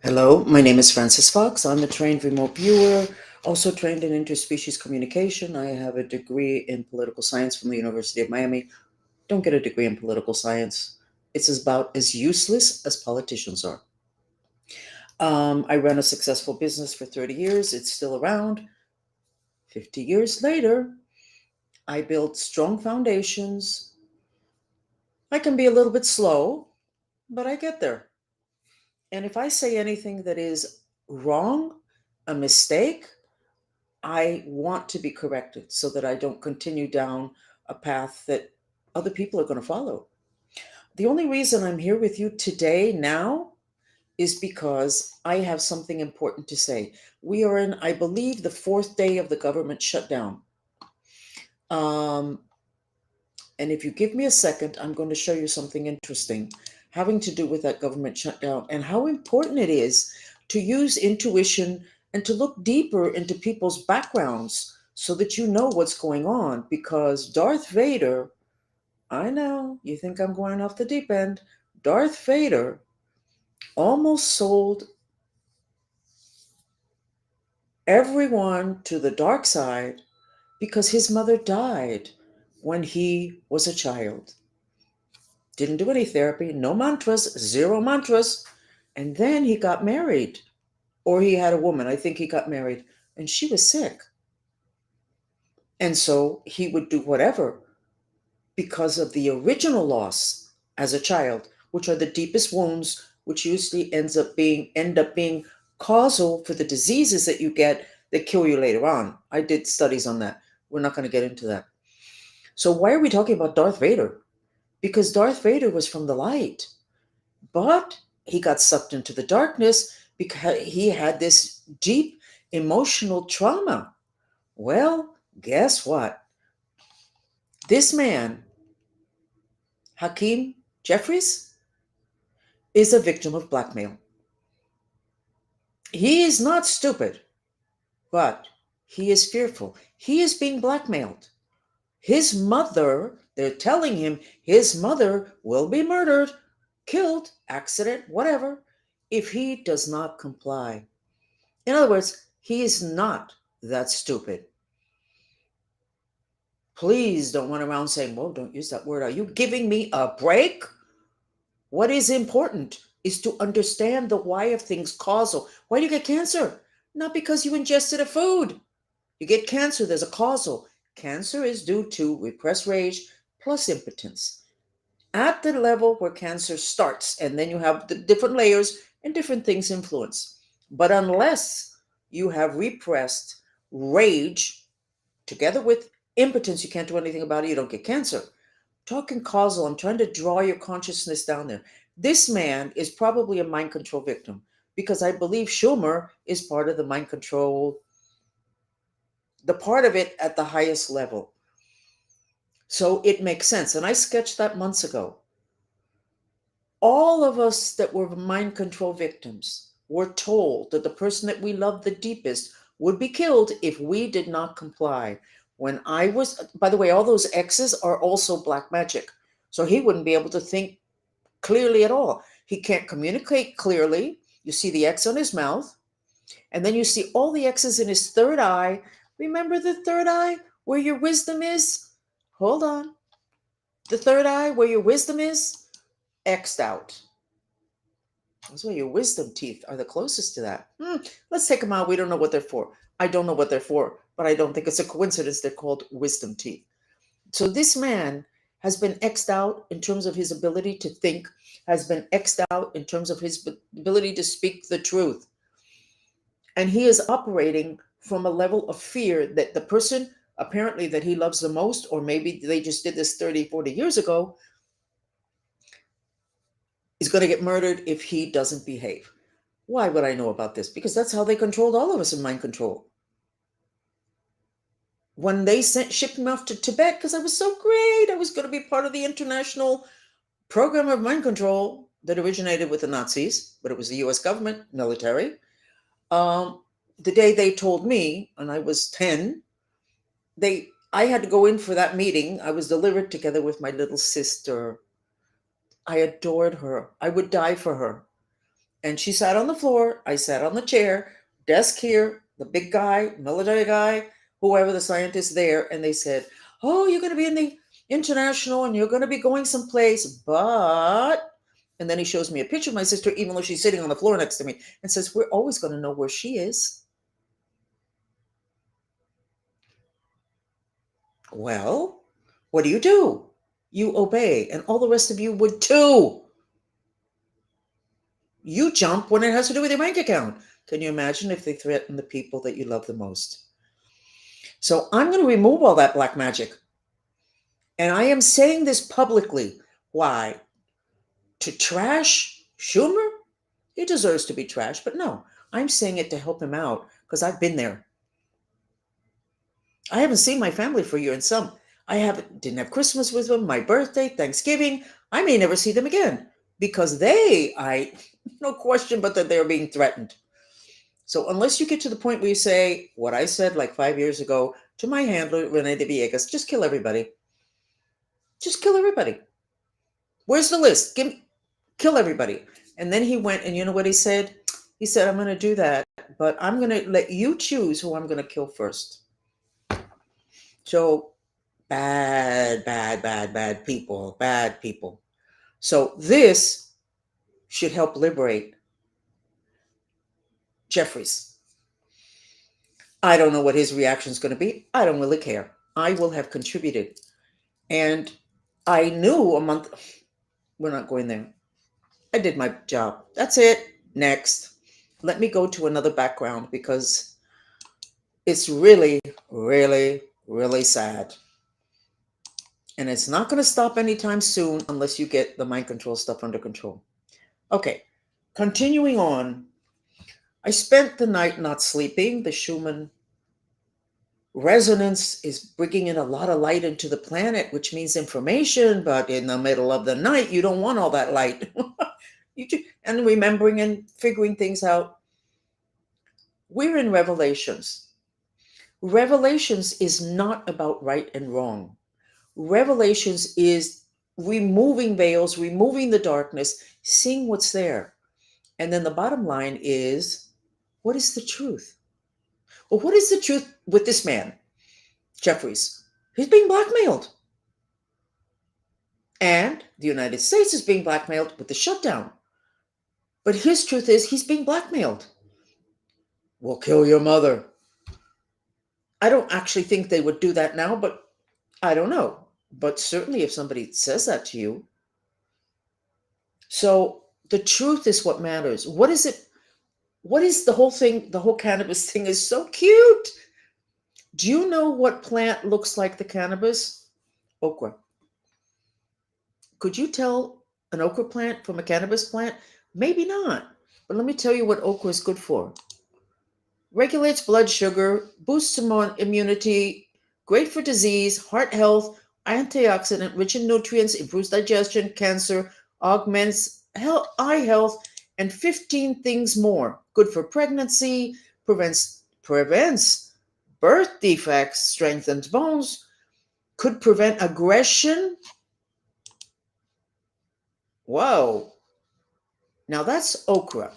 Hello, my name is Francis Fox. I'm a trained remote viewer, also trained in interspecies communication. I have a degree in political science from the University of Miami. Don't get a degree in political science. It's about as useless as politicians are. I ran a successful business for 30 years. It's still around. 50 years later, I built strong foundations. I can be a little bit slow, but I get there. And if I say anything that is wrong, a mistake, I want to be corrected so that I don't continue down a path that other people are going to follow. The only reason I'm here with you today now is because I have something important to say. We are in, I believe, the fourth day of the government shutdown. Um, and if you give me a second, I'm going to show you something interesting having to do with that government shutdown and how important it is to use intuition and to look deeper into people's backgrounds so that you know what's going on. Because Darth Vader, I know you think I'm going off the deep end, Darth Vader almost sold everyone to the dark side because his mother died when he was a child. Didn't do any therapy, no mantras, zero mantras. And then he got married, or he had a woman. I think he got married, and she was sick. And so he would do whatever because of the original loss as a child, which are the deepest wounds, which usually end up being causal for the diseases that you get that kill you later on. I did studies on that. We're not going to get into that. So why are we talking about Darth Vader? Because Darth Vader was from the light, but he got sucked into the darkness because he had this deep emotional trauma. Well, guess what? This man, Hakeem Jeffries, is a victim of blackmail. He is not stupid, but he is fearful. He is being blackmailed. His mother, they're telling him his mother will be murdered, killed, accident, whatever, if he does not comply. In other words, he is not that stupid. Please don't run around saying, whoa, don't use that word. Are you giving me a break? What is important is to understand the why of things causal. Why do you get cancer? Not because you ingested a food. You get cancer, there's a causal. Cancer is due to repressed rage plus impotence. At the level where cancer starts, and then you have the different layers and different things influence. But unless you have repressed rage together with impotence, you can't do anything about it, you don't get cancer. Talking causal, I'm trying to draw your consciousness down there. This man is probably a mind control victim because I believe Schumer is part of the mind control, the part of it at the highest level. So it makes sense. And I sketched that months ago. All of us that were mind control victims were told that the person that we loved the deepest would be killed if we did not comply. When I was, by the way, all those X's are also black magic. So he wouldn't be able to think clearly at all. He can't communicate clearly. You see the X on his mouth, and then you see all the X's in his third eye. Remember the third eye where your wisdom is? Hold on. The third eye where your wisdom is? X'd out. That's why your wisdom teeth are the closest to that. Let's take them out. We don't know what they're for. I don't know what they're for, but I don't think it's a coincidence they're called wisdom teeth. So this man has been X'd out in terms of his ability to think, has been X'd out in terms of his ability to speak the truth. And he is operating from a level of fear that the person apparently that he loves the most, or maybe they just did this 30, 40 years ago, is going to get murdered if he doesn't behave. Why would I know about this? Because that's how they controlled all of us in mind control. When they shipped me off to Tibet, because I was so great, I was going to be part of the international program of mind control that originated with the Nazis, but it was the US government, military. The day they told me, and I was 10, I had to go in for that meeting. I was delivered together with my little sister. I adored her. I would die for her. And she sat on the floor. I sat on the chair, desk here, the big guy, military guy, whoever the scientist there. And they said, "Oh, you're going to be in the international and you're going to be going someplace. But," and then he shows me a picture of my sister, even though she's sitting on the floor next to me, and says, "We're always going to know where she is." Well, what do? You obey, and all the rest of you would too. You jump when it has to do with your bank account. Can you imagine if they threaten the people that you love the most? So I'm going to remove all that black magic. And I am saying this publicly. Why? To trash Schumer? He deserves to be trashed, but no, I'm saying it to help him out because I've been there. I haven't seen my family for a year and some. Didn't have Christmas with them, my birthday, Thanksgiving. I may never see them again because no question but that they're being threatened. So unless you get to the point where you say what I said like 5 years ago to my handler, Rene de Villegas, just kill everybody. Just kill everybody. Where's the list? Kill everybody. And then he went, and you know what he said? He said, "I'm going to do that, but I'm going to let you choose who I'm going to kill first." So bad, bad, bad, bad people, bad people. So this should help liberate Jeffries. I don't know what his reaction is going to be. I don't really care. I will have contributed. And I knew a month, we're not going there. I did my job. That's it. Next. Let me go to another background because it's really, really, really sad. And it's not going to stop anytime soon unless you get the mind control stuff under control. Okay, continuing on. I spent the night not sleeping. The Schumann resonance is bringing in a lot of light into the planet, which means information, but in the middle of the night, you don't want all that light. And remembering and figuring things out. We're in Revelations. Revelations is not about right and wrong. Revelations is removing veils, removing the darkness, seeing what's there. And then the bottom line is, what is the truth? Well, what is the truth with this man, Jeffries? He's being blackmailed. And the United States is being blackmailed with the shutdown. But his truth is he's being blackmailed. We'll kill your mother. I don't actually think they would do that now, but I don't know. But certainly if somebody says that to you. So the truth is what matters. What is it? What is the whole thing? The whole cannabis thing is so cute. Do you know what plant looks like the cannabis? Okra. Could you tell an okra plant from a cannabis plant? Maybe not. But let me tell you what okra is good for. Regulates blood sugar, boosts immunity, great for disease, heart health, antioxidant, rich in nutrients, improves digestion, cancer, augments eye health, and 15 things more. Good for pregnancy, prevents birth defects, strengthens bones, could prevent aggression. Whoa. Now that's okra.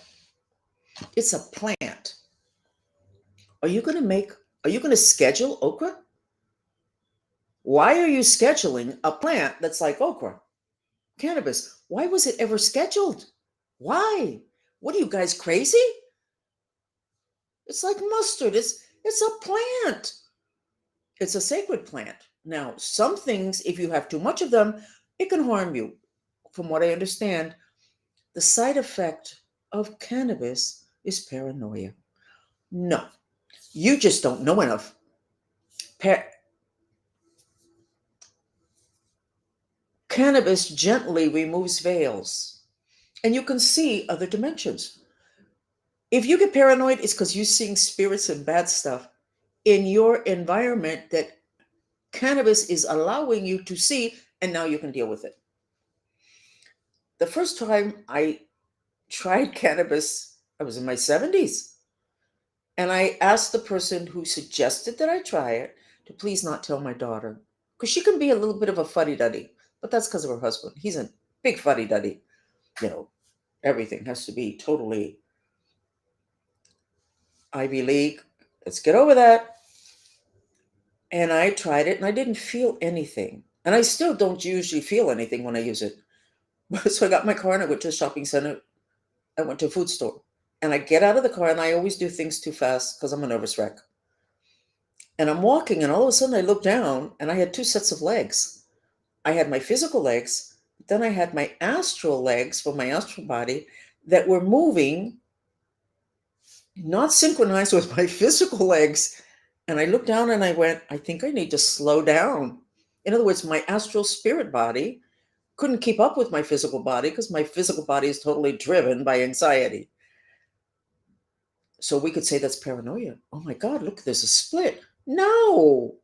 It's a plant. Are you going to schedule okra? Why are you scheduling a plant that's like okra? Cannabis. Why was it ever scheduled? Why? What are you guys crazy? It's like mustard. It's a plant. It's a sacred plant. Now, some things, if you have too much of them, it can harm you. From what I understand, the side effect of cannabis is paranoia. No, you just don't know enough. Cannabis gently removes veils, and you can see other dimensions. If you get paranoid, it's because you're seeing spirits and bad stuff in your environment that cannabis is allowing you to see, and now you can deal with it. The first time I tried cannabis, I was in my 70s. And I asked the person who suggested that I try it to please not tell my daughter. Because she can be a little bit of a fuddy duddy, but that's because of her husband. He's a big fuddy duddy, you know. Everything has to be totally Ivy League. Let's get over that. And I tried it and I didn't feel anything. And I still don't usually feel anything when I use it. So I got my car and I went to a shopping center. I went to a food store. And I get out of the car and I always do things too fast because I'm a nervous wreck. And I'm walking and all of a sudden I look down and I had two sets of legs. I had my physical legs, then I had my astral legs for my astral body that were moving, not synchronized with my physical legs. And I looked down and I went, I think I need to slow down. In other words, my astral spirit body couldn't keep up with my physical body because my physical body is totally driven by anxiety. So we could say that's paranoia. Oh my God, look, there's a split. No.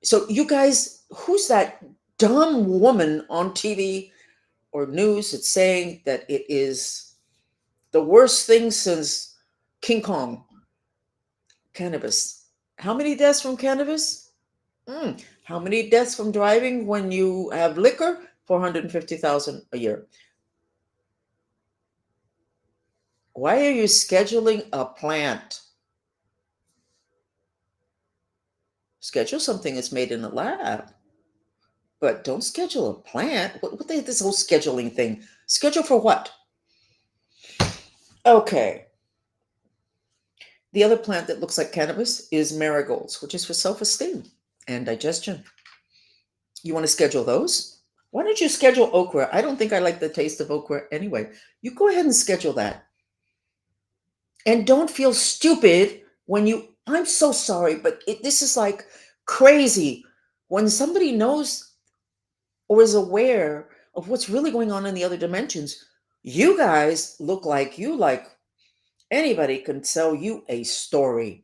So you guys, who's that dumb woman on TV or news that's saying that it is the worst thing since King Kong? Cannabis. How many deaths from cannabis? How many deaths from driving when you have liquor? 450,000 a year. Why are you scheduling a plant? Schedule something that's made in a lab, but don't schedule a plant. This whole scheduling thing? Schedule for what? Okay. The other plant that looks like cannabis is marigolds, which is for self-esteem and digestion. You want to schedule those? Why don't you schedule okra? I don't think I like the taste of okra anyway. You go ahead and schedule that. And don't feel stupid when I'm so sorry, but this is like crazy. When somebody knows or is aware of what's really going on in the other dimensions, you guys look like anybody can sell you a story.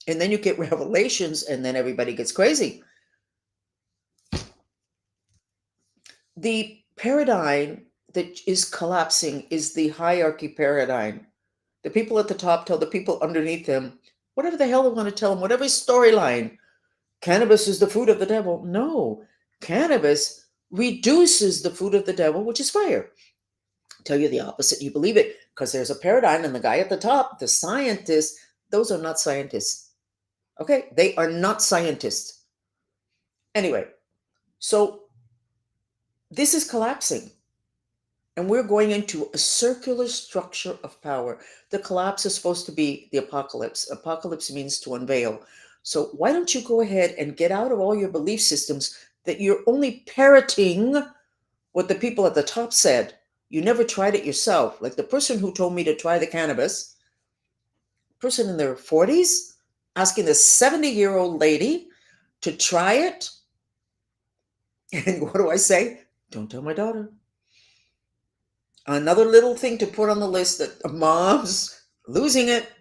And then you get revelations and then everybody gets crazy. The paradigm that is collapsing is the hierarchy paradigm. The people at the top tell the people underneath them whatever the hell they want to tell them, whatever storyline. Cannabis is the fruit of the devil. No, cannabis reduces the fruit of the devil, which is fire. Tell you the opposite, you believe it because there's a paradigm, and the guy at the top, the scientist, those are not scientists. Okay, they are not scientists. Anyway, so this is collapsing. And we're going into a circular structure of power. The collapse is supposed to be the apocalypse. Apocalypse means to unveil. So why don't you go ahead and get out of all your belief systems that you're only parroting what the people at the top said. You never tried it yourself. Like the person who told me to try the cannabis, person in their 40s, asking this 70-year-old lady to try it. And what do I say? Don't tell my daughter. Another little thing to put on the list that mom's losing it.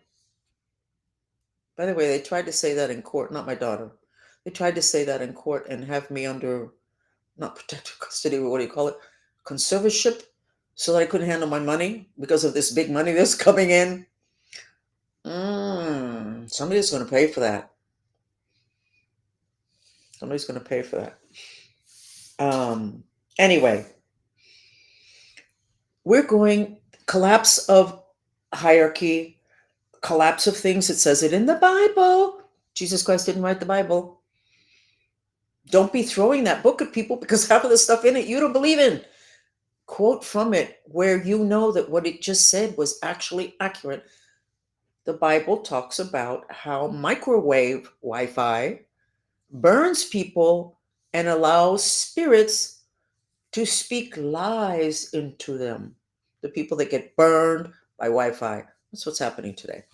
By the way, they tried to say that in court, not my daughter. They tried to say that in court and have me under, not protective custody, what do you call it? Conservatorship, so that I couldn't handle my money because of this big money that's coming in. Somebody's going to pay for that. Somebody's going to pay for that. Anyway. We're going collapse of hierarchy, collapse of things. It says it in the Bible. Jesus Christ didn't write the Bible. Don't be throwing that book at people because half of the stuff in it you don't believe in. Quote from it where you know that what it just said was actually accurate. The Bible talks about how microwave Wi-Fi burns people and allows spirits to speak lies into them. The people that get burned by Wi-Fi. That's what's happening today.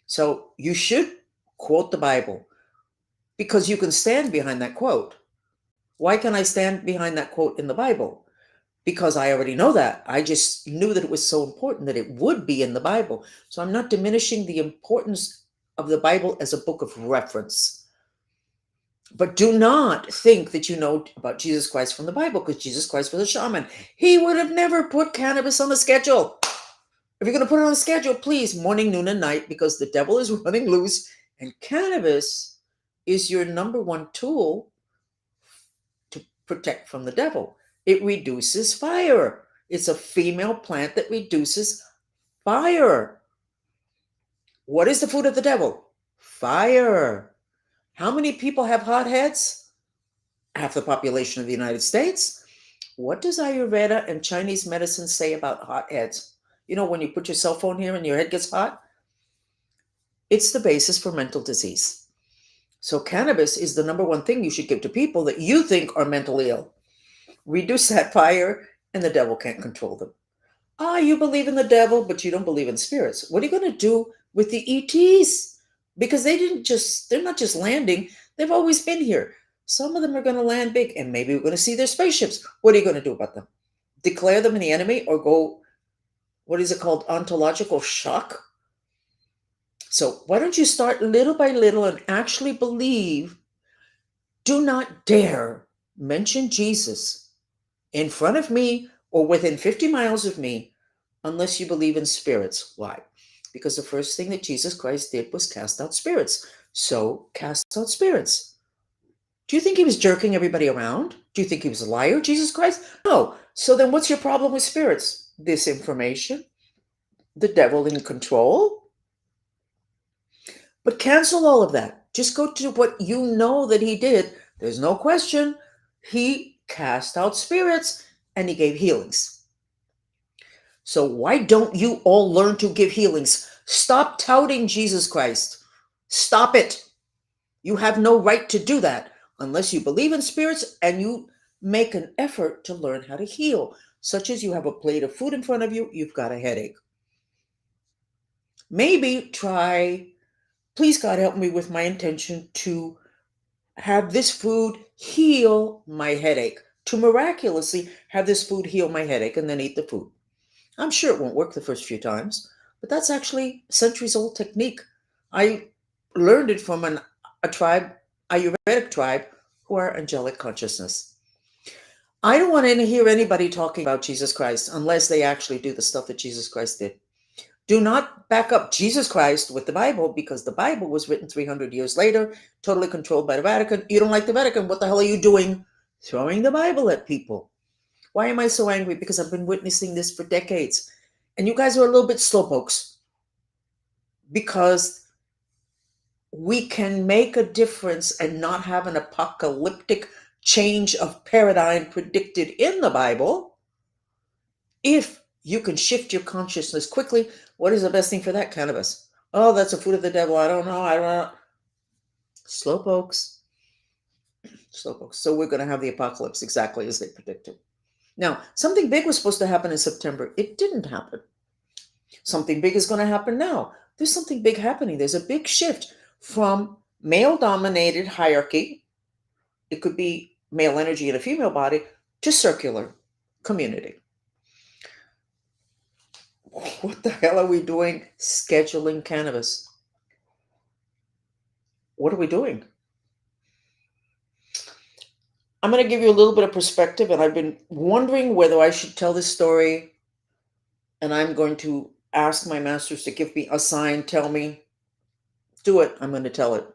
So you should quote the Bible because you can stand behind that quote. Why can I stand behind that quote in the Bible? Because I already know that. I just knew that it was so important that it would be in the Bible. So I'm not diminishing the importance of the Bible as a book of reference. But do not think that you know about Jesus Christ from the Bible because Jesus Christ was a shaman. He would have never put cannabis on the schedule. If you're going to put it on the schedule, please, morning, noon, and night, because the devil is running loose. And cannabis is your number one tool to protect from the devil. It reduces fire. It's a female plant that reduces fire. What is the food of the devil? Fire. How many people have hot heads? Half the population of the United States. What does Ayurveda and Chinese medicine say about hot heads? You know, when you put your cell phone here and your head gets hot, it's the basis for mental disease. So cannabis is the number one thing you should give to people that you think are mentally ill. Reduce that fire and the devil can't control them. You believe in the devil, but you don't believe in spirits. What are you going to do with the ETs? Because they're not just landing, they've always been here. Some of them are going to land big, and maybe we're going to see their spaceships. What are you going to do about them? Declare them the enemy or go, what is it called, ontological shock? So why don't you start little by little and actually believe? Do not dare mention Jesus in front of me or within 50 miles of me unless you believe in spirits. Why? Because the first thing that Jesus Christ did was cast out spirits. So cast out spirits. Do you think he was jerking everybody around? Do you think he was a liar, Jesus Christ? No. So then what's your problem with spirits? Disinformation, the devil in control. But cancel all of that. Just go to what you know that he did. There's no question. He cast out spirits and he gave healings. So why don't you all learn to give healings? Stop touting Jesus Christ. Stop it. You have no right to do that unless you believe in spirits and you make an effort to learn how to heal, such as you have a plate of food in front of you, you've got a headache. Maybe try, please God help me with my intention to have this food heal my headache, to miraculously have this food heal my headache and then eat the food. I'm sure it won't work the first few times, but that's actually a centuries-old technique. I learned it from a tribe, Ayurvedic tribe, who are angelic consciousness. I don't want to hear anybody talking about Jesus Christ unless they actually do the stuff that Jesus Christ did. Do not back up Jesus Christ with the Bible, because the Bible was written 300 years later, totally controlled by the Vatican. You don't like the Vatican, what the hell are you doing? Throwing the Bible at people. Why am I so angry? Because I've been witnessing this for decades. And you guys are a little bit slowpokes. Because we can make a difference and not have an apocalyptic change of paradigm predicted in the Bible if you can shift your consciousness quickly. What is the best thing for that? Cannabis. Oh, that's a food of the devil. I don't know. Slowpokes. Slowpokes. So we're going to have the apocalypse exactly as they predicted. Now, something big was supposed to happen in September. It didn't happen. Something big is going to happen now. There's something big happening. There's a big shift from male-dominated hierarchy, it could be male energy in a female body, to circular community. What the hell are we doing scheduling cannabis? What are we doing? I'm going to give you a little bit of perspective, and I've been wondering whether I should tell this story, and I'm going to ask my masters to give me a sign, tell me, do it, I'm going to tell it.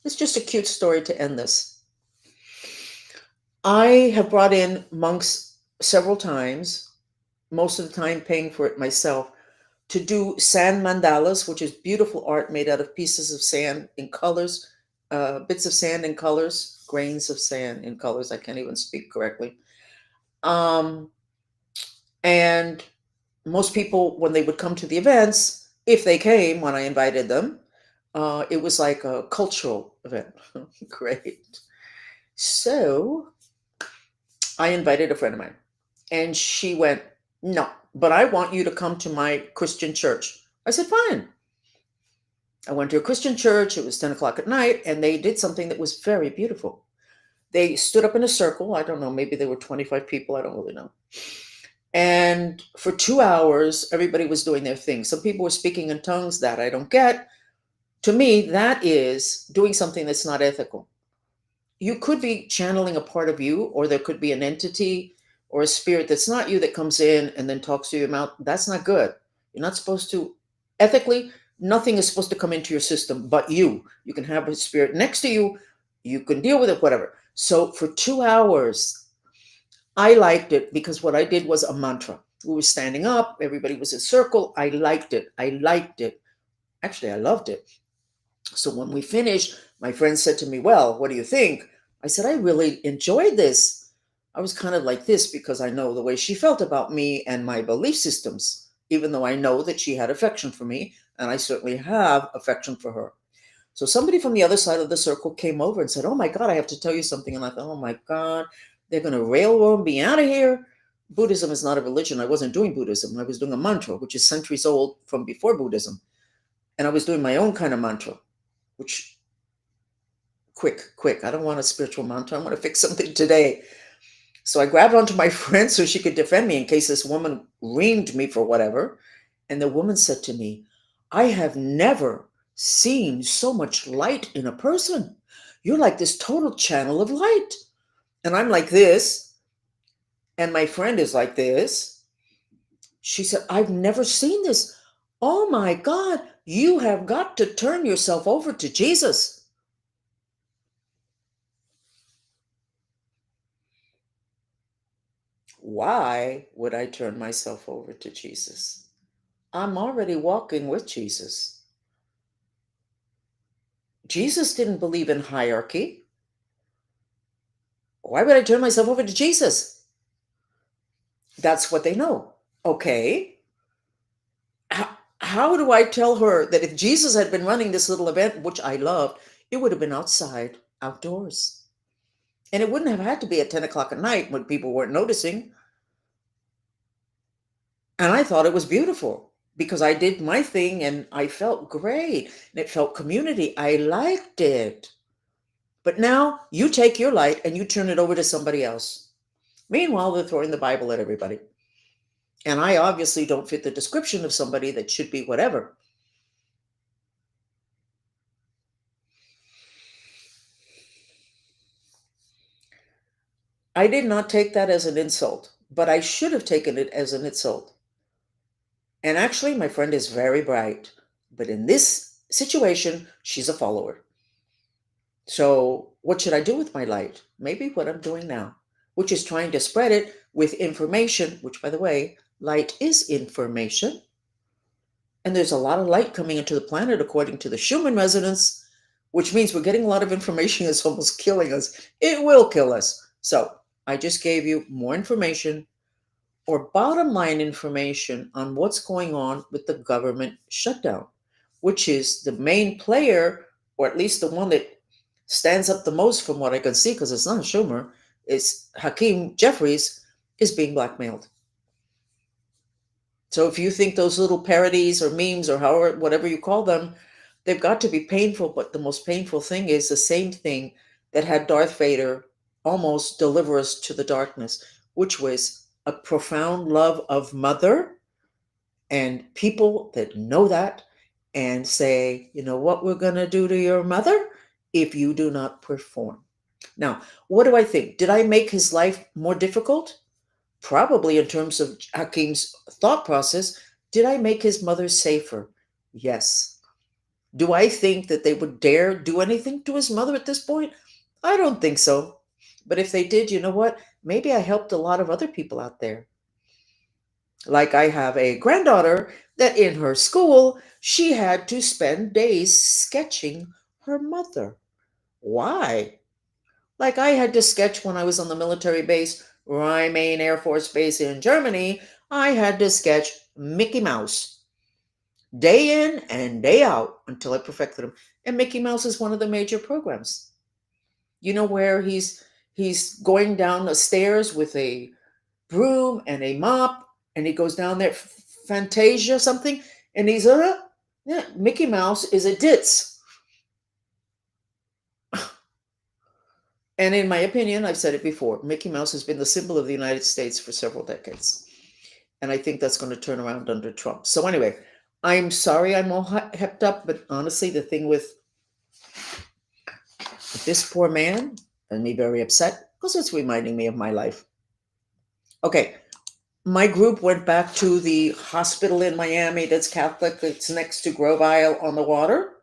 It's just a cute story to end this. I have brought in monks several times, most of the time paying for it myself, to do sand mandalas, which is beautiful art made out of pieces of sand in colors, bits of sand in colors, grains of sand in colors. I can't even speak correctly. And most people, when they would come to the events, if they came when I invited them, it was like a cultural event. Great. So I invited a friend of mine, and she went, no, but I want you to come to my Christian church. I said, fine. I went to a Christian church. It was 10 o'clock at night, and they did something that was very beautiful. They stood up in a circle. I don't know, maybe there were 25 people. I don't really know. And for 2 hours, everybody was doing their thing. Some people were speaking in tongues that I don't get. To me, that is doing something that's not ethical. You could be channeling a part of you, or there could be an entity or a spirit that's not you that comes in and then talks to your mouth. That's not good. You're not supposed to, ethically, nothing is supposed to come into your system but you. You can have a spirit next to you. You can deal with it, whatever. So for 2 hours, I liked it because what I did was a mantra. We were standing up. Everybody was in circle. I liked it. I liked it. Actually, I loved it. So when we finished, my friend said to me, "Well, what do you think?" I said, "I really enjoyed this." I was kind of like this because I know the way she felt about me and my belief systems, even though I know that she had affection for me, and I certainly have affection for her. So somebody from the other side of the circle came over and said, "Oh my God, I have to tell you something." And I thought, "Oh my God, they're going to railroad me out of here." Buddhism is not a religion. I wasn't doing Buddhism. I was doing a mantra, which is centuries old from before Buddhism. And I was doing my own kind of mantra, which quick. I don't want a spiritual mantra. I want to fix something today. So I grabbed onto my friend so she could defend me in case this woman reamed me for whatever. And the woman said to me, "I have never seen so much light in a person. You're like this total channel of light." And I'm like this, and my friend is like this. She said, "I've never seen this. Oh my God, you have got to turn yourself over to Jesus." Why would I turn myself over to Jesus? I'm already walking with Jesus. Jesus didn't believe in hierarchy. Why would I turn myself over to Jesus? That's what they know. Okay. How do I tell her that if Jesus had been running this little event, which I loved, it would have been outside, outdoors? And it wouldn't have had to be at 10 o'clock at night when people weren't noticing. And I thought it was beautiful because I did my thing and I felt great. And it felt community. I liked it. But now you take your light and you turn it over to somebody else. Meanwhile, they're throwing the Bible at everybody. And I obviously don't fit the description of somebody that should be whatever. I did not take that as an insult, but I should have taken it as an insult. And actually, my friend is very bright. But in this situation, she's a follower. So, what should I do with my light? Maybe what I'm doing now, which is trying to spread it with information, which, by the way, light is information. And there's a lot of light coming into the planet according to the Schumann resonance, which means we're getting a lot of information that's almost killing us. It will kill us. So, I just gave you more information or bottom line information on what's going on with the government shutdown, which is the main player, or at least the one that stands up the most from what I can see, because it's not Schumer, it's Hakeem Jeffries, is being blackmailed. So if you think those little parodies or memes or however, whatever you call them, they've got to be painful, but the most painful thing is the same thing that had Darth Vader almost deliver us to the darkness, which was a profound love of mother and people that know that and say, "You know what we're going to do to your mother if you do not perform." Now, what do I think? Did I make his life more difficult? Probably in terms of Hakim's thought process. Did I make his mother safer? Yes. Do I think that they would dare do anything to his mother at this point? I don't think so. But if they did, you know what? Maybe I helped a lot of other people out there. Like I have a granddaughter that in her school, she had to spend days sketching her mother. Why? Like I had to sketch when I was on the military base, Rhein Air Force Base in Germany. I had to sketch Mickey Mouse day in and day out until I perfected him. And Mickey Mouse is one of the major programs. You know where he's going down the stairs with a broom and a mop, and he goes down there, Fantasia something, and he's yeah, Mickey Mouse is a ditz. And in my opinion, I've said it before, Mickey Mouse has been the symbol of the United States for several decades. And I think that's going to turn around under Trump. So anyway, I'm sorry I'm all hepped up, but honestly, the thing with this poor man and me very upset because it's reminding me of my life. Okay, my group went back to the hospital in Miami that's Catholic. It's next to Grove Isle on the water.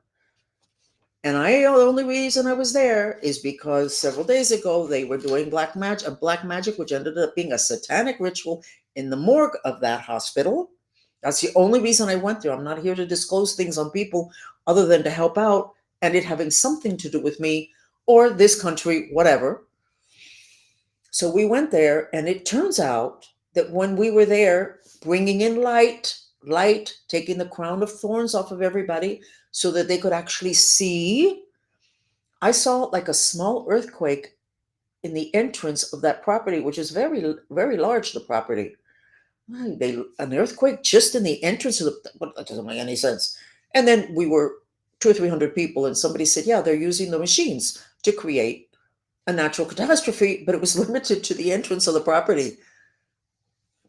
And the only reason I was there is because several days ago they were doing black magic, which ended up being a satanic ritual in the morgue of that hospital. That's the only reason I went there. I'm not here to disclose things on people other than to help out and it having something to do with me or this country, whatever. So we went there, and it turns out that when we were there, bringing in light, taking the crown of thorns off of everybody so that they could actually see, I saw like a small earthquake in the entrance of that property, which is very, very large, the property. An earthquake just in the entrance of that doesn't make any sense. And then we were 200 or 300 people, and somebody said, yeah, they're using the machines to create a natural catastrophe, but it was limited to the entrance of the property.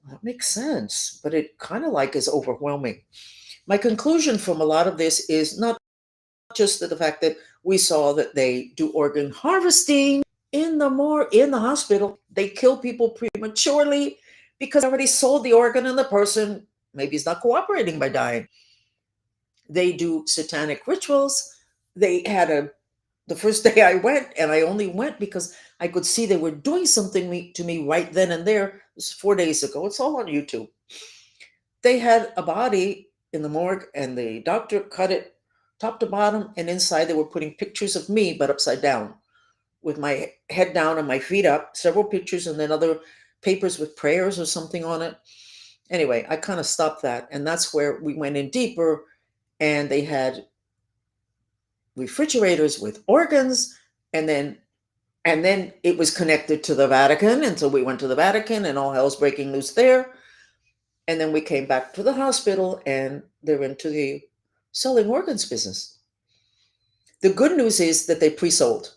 That makes sense, but it kind of like is overwhelming. My conclusion from a lot of this is not just that the fact that we saw that they do organ harvesting in the hospital. They kill people prematurely because they already sold the organ and the person maybe is not cooperating by dying. They do satanic rituals. They had the first day I went, and I only went because I could see they were doing something to me right then and there. It was 4 days ago. It's all on YouTube. They had a body in the morgue, and the doctor cut it top to bottom, and inside they were putting pictures of me, but upside down, with my head down and my feet up, several pictures, and then other papers with prayers or something on it. Anyway, I kind of stopped that, and that's where we went in deeper, and they had refrigerators with organs, and then it was connected to the Vatican, and so we went to the Vatican, and all hell's breaking loose there. And then we came back to the hospital, and they're into the selling organs business. The good news is that they pre-sold,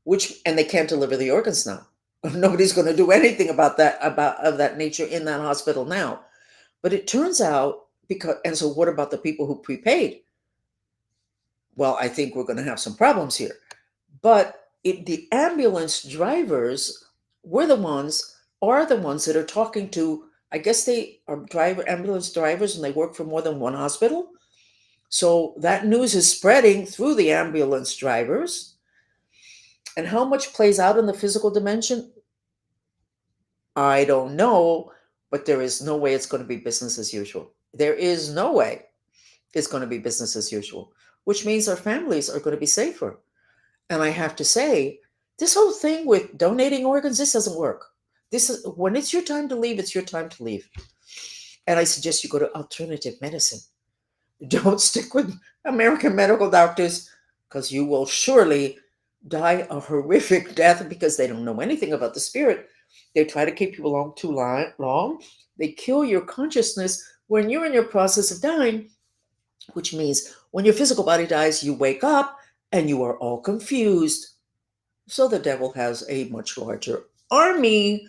and they can't deliver the organs now. Nobody's going to do anything about that, of that nature in that hospital now. But it turns out, and so what about the people who prepaid? Well, I think we're going to have some problems here. But the ambulance drivers are the ones that are talking to, I guess they are ambulance drivers, and they work for more than one hospital. So that news is spreading through the ambulance drivers. And how much plays out in the physical dimension? I don't know, but there is no way it's going to be business as usual. There is no way it's going to be business as usual, which means our families are going to be safer. And I have to say, this whole thing with donating organs, this doesn't work. When it's your time to leave, it's your time to leave. And I suggest you go to alternative medicine. Don't stick with American medical doctors, because you will surely die a horrific death because they don't know anything about the spirit. They try to keep you along too long. They kill your consciousness when you're in your process of dying, which means when your physical body dies, you wake up and you are all confused. So the devil has a much larger army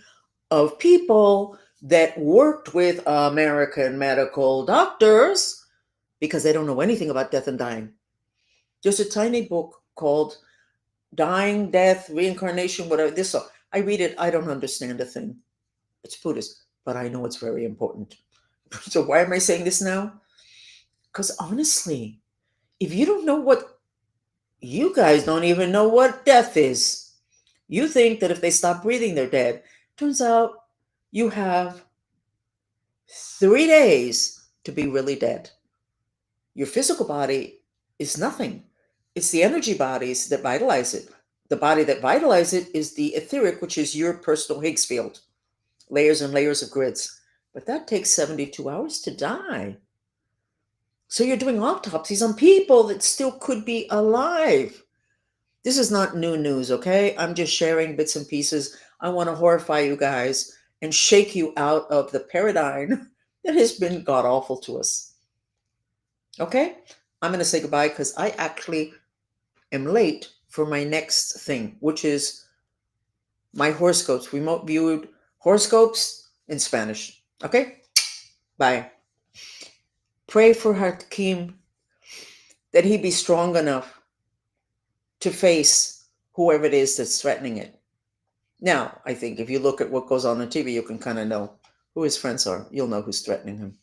of people that worked with American medical doctors because they don't know anything about death and dying. There's a tiny book called Dying, Death, Reincarnation, whatever. I read it. I don't understand a thing. It's Buddhist, but I know it's very important. So why am I saying this now? Because honestly, if you don't know you guys don't even know what death is. You think that if they stop breathing, they're dead. Turns out you have 3 days to be really dead. Your physical body is nothing. It's the energy bodies that vitalize it. The body that vitalizes it is the etheric, which is your personal Higgs field. Layers and layers of grids. But that takes 72 hours to die. So you're doing autopsies on people that still could be alive. This is not new news, okay? I'm just sharing bits and pieces. I want to horrify you guys and shake you out of the paradigm that has been god-awful to us. Okay? I'm going to say goodbye because I actually am late for my next thing, which is my horoscopes, remote viewed horoscopes in Spanish. Okay? Bye. Pray for Hakeem that he be strong enough to face whoever it is that's threatening it. Now, I think if you look at what goes on TV, you can kind of know who his friends are. You'll know who's threatening him.